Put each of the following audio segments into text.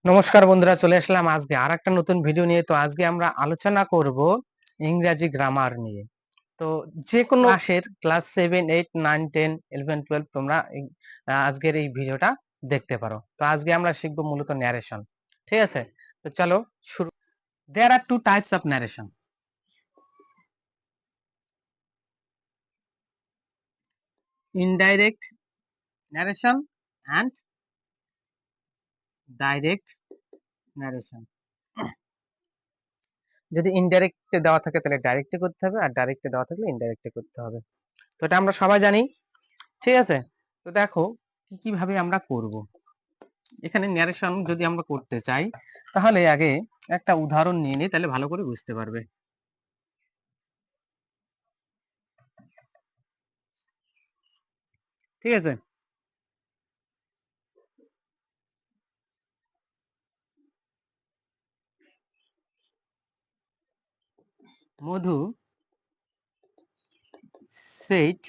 নমস্কার বন্ধুরা, চলে আসলাম আজকে আর একটা নতুন ভিডিও নিয়ে। তো আজকে আমরা আলোচনা করব ইংরাজি গ্রামার নিয়ে। তো যে কোনো ক্লাসের ক্লাস 7, 8, 9, 10, 11, 12 তোমরা আজকের এই ভিডিওটা দেখতে পারো। তো আজকে আমরা শিখবো মূলত ন্যারেশন। ঠিক আছে, তো চলো শুরু। There are two types of narration: indirect narration and direct narration. যদি ইনডাইরেক্টে দেওয়া থাকে তাহলে ডাইরেক্টে করতে হবে, আর ডাইরেক্টে দেওয়া থাকলে ইনডাইরেক্টে করতে হবে। তো এটা আমরা সবাই জানি, ঠিক আছে। তো দেখো কিভাবে আমরা করব। এখানে ন্যারেশন যদি আমরা করতে চাই তাহলে আগে একটা উদাহরণ নিয়ে নিই, তাহলে ভালো করে বুঝতে পারবে। ঠিক আছে, মধু said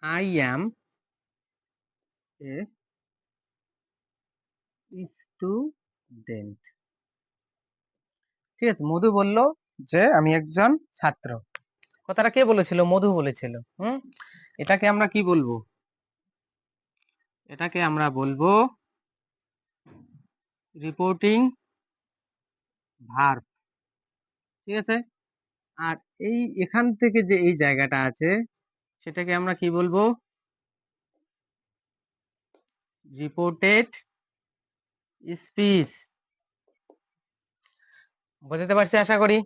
I am a student. ঠিক আছে, মধু বলল যে আমি একজন ছাত্র। কথাটা কে বলেছিল? মধু বলেছিল। এটাকে আমরা কি বলবো? এটাকে আমরা বলবো রিপোর্টিং ভার্ব। ঠিক আছে, আর এই এখান থেকে যে এই জায়গাটা আছে সেটাকে আমরা কি বলবো? Reported speech. বুঝতে পারছি আশা করি।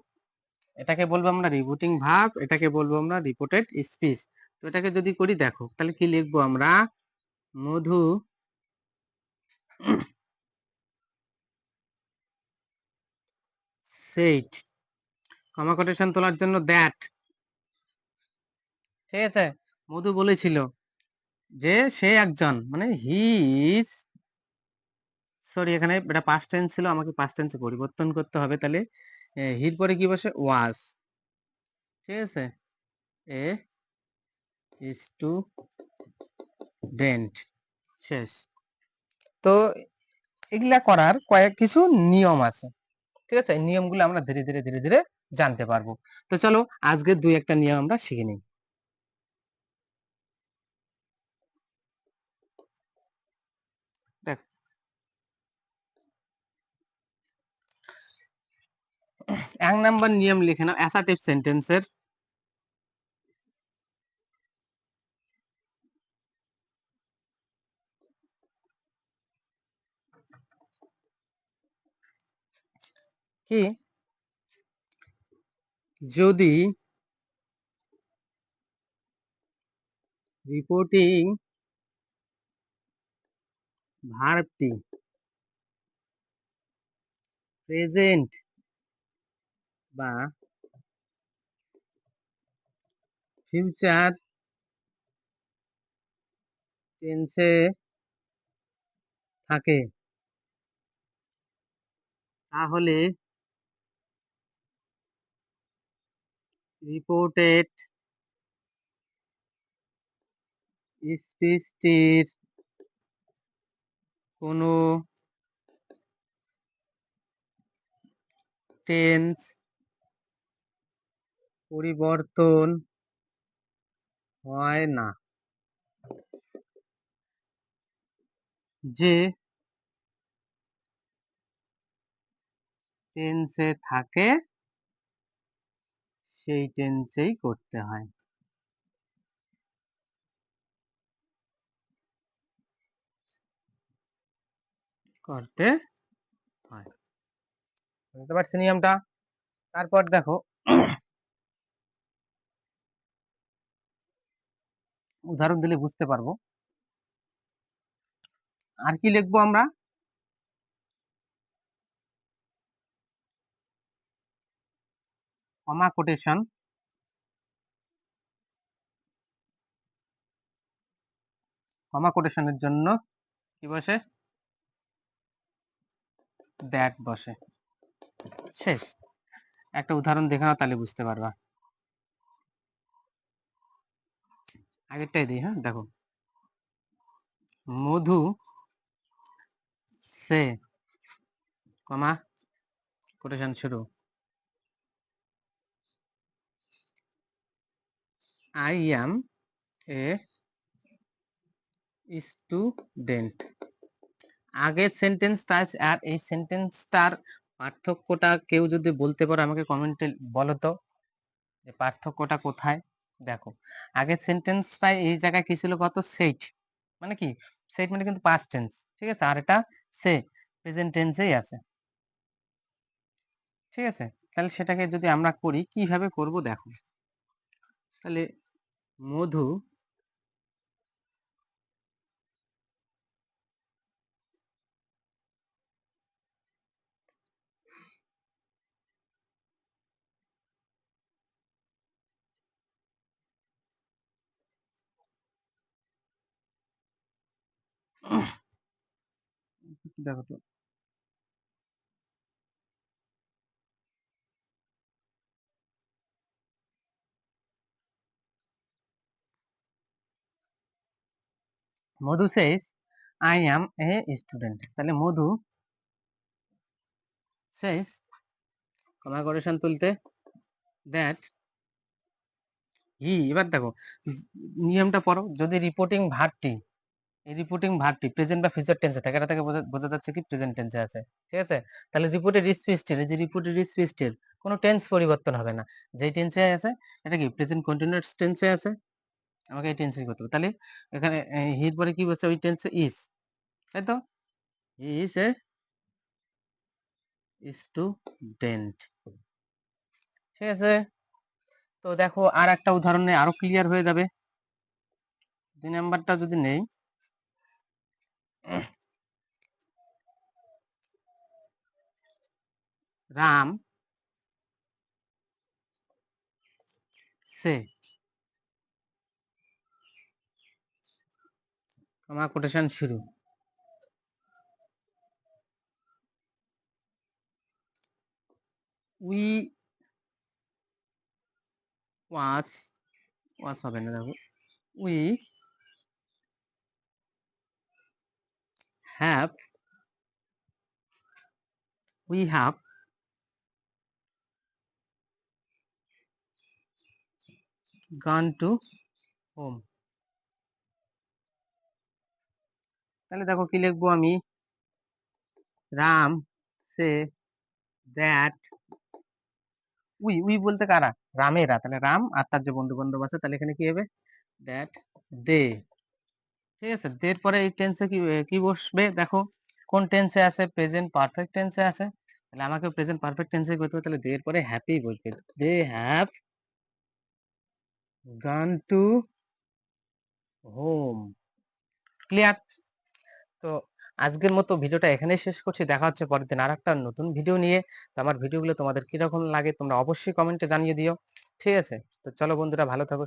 এটাকে বলবো আমরা রিপোর্টিং ভার্ব, এটাকে বলবো আমরা রিপোর্টেড স্পিচ। তো এটাকে যদি করি, দেখো তাহলে কি লিখবো আমরা? মধু said, কমা কোটেশন তোলার জন্য দ্যাট। ঠিক আছে, মধু বলেছিল যে সে একজন, মানে হি ইজ, সরি এখানে এটা পাস্ট টেন্স ছিল, আমাকে পাস্ট টেন্সে পরিবর্তন করতে হবে। তাহলে হির পরে কি বসে? ওয়াজ। ঠিক আছে, এ স্টুডেন্ট। শেষ। তো এগুলা করার কিছু নিয়ম আছে। ঠিক আছে, এই নিয়মগুলো আমরা ধীরে ধীরে ধীরে ধীরে জানতে পারবো। তো চলো আজকে দুই একটা নিয়ম আমরা শিখে নিই। দেখ, এক নাম্বার নিয়ম লিখে নাও অ্যাসার্টিভ সেন্টেন্সের। কি? যদি রিপোর্টিং ভার্বটি প্রেজেন্ট বা ফিউচার টেন্সে থাকে তাহলে রিপোর্টেড স্পিচটির কোনো টেন্স পরিবর্তন হয় না। যে টেন্সে থাকে সেই টেন্সেই করতে হয়। করতে হয়। বুঝতে পারছি নিয়মটা? তারপর দেখো উদাহরণ দিলে বুঝতে পারবো। আর কি লিখবো আমরা? কমা কোটেশন। কমা কোটেশনের জন্য কি বসে? দ্যাট বসে, শেষ। একটা উদাহরণ দেখে নাও তাহলে বুঝতে পারবা। আগেরটাই দিই, হ্যাঁ দেখো, মধু সে কমা কোটেশন শুরু, আই অ্যাম এ স্টুডেন্ট। আগের সেন্টেন্সটা আর এই সেন্টেন্সটার পার্থক্যটা কেউ যদি বলতে পারো আমাকে কমেন্টে বলো তো, যে পার্থক্যটা কোথায়। দেখো, আগের সেন্টেন্সটায় এই জায়গায় কি ছিল কত, সেইট, মানে কি, সেইট মানে কিন্তু পাস্ট টেন্স, ঠিক আছে, আর এটা সে প্রেজেন্ট টেন্সেই আছে, ঠিক আছে। তাহলে সেটাকে যদি আমরা করি, কিভাবে করব দেখো, তাহলে মধু দেখো তো, মধু says I am a student, তাহলে মধু says কমা কোটেশন তুলতে that হি, এবার দেখো নিয়মটা পড়ো, যদি রিপোর্টিং ভার্বটি, এই রিপোর্টিং ভার্বটি প্রেজেন্ট বা ফিউচার টেন্সে থাকে, এটা থেকে বোঝা যাচ্ছে কি প্রেজেন্ট টেন্সে আছে, ঠিক আছে। তাহলে রিপোর্টেড স্পিচটির, এই যে রিপোর্টেড স্পিচটির কোনো টেন্স পরিবর্তন হবে না, যেই টেন্সে আছে এটা কি প্রেজেন্ট কন্টিনিউয়াস টেন্সে আছে, আমাকে এই টেন্সে করতে হবে। তাহলে এখানে হির পরে কি বলছে, ওই টেন্সে ইজ, তাই তো, হি ইজ এ স্টুডেন্ট, ঠিক আছে। তো দেখো আর একটা উদাহরণে আরো ক্লিয়ার হয়ে যাবে। 2 নাম্বারটা যদি নেই, রাম সে কমা কোটেশন শুরু, উই ওয়াজ, ওয়াজ হবে না, দেখো we have, we have gone to home. তাহলে দেখো কি লিখবো আমি, Ram say that, we, we বলতে কারা, রামেরা, তাহলে রাম আর তার যে বন্ধু বান্ধব আছে, তাহলে এখানে কি হবে দ্যাট দে, ঠিক আছে। দের পরে এই টেন্সে কি কি বসবে দেখো, কোন টেন্সে আছে, প্রেজেন্ট পারফেক্ট টেন্সে আছে, তাহলে আমাকে প্রেজেন্ট পারফেক্ট টেন্সে করতে হবে, তাহলে দের পরে হ্যাপি বলবে, they have gone to home, clear. তো আজকের মতো ভিডিওটা এখানেই শেষ করছি, দেখা হচ্ছে পরের দিন আর একটা নতুন ভিডিও নিয়ে। তো আমার ভিডিওগুলো তোমাদের কিরকম লাগে তোমরা অবশ্যই কমেন্টে জানিয়ে দিও, ঠিক আছে। তো চলো বন্ধুরা, ভালো থাকো।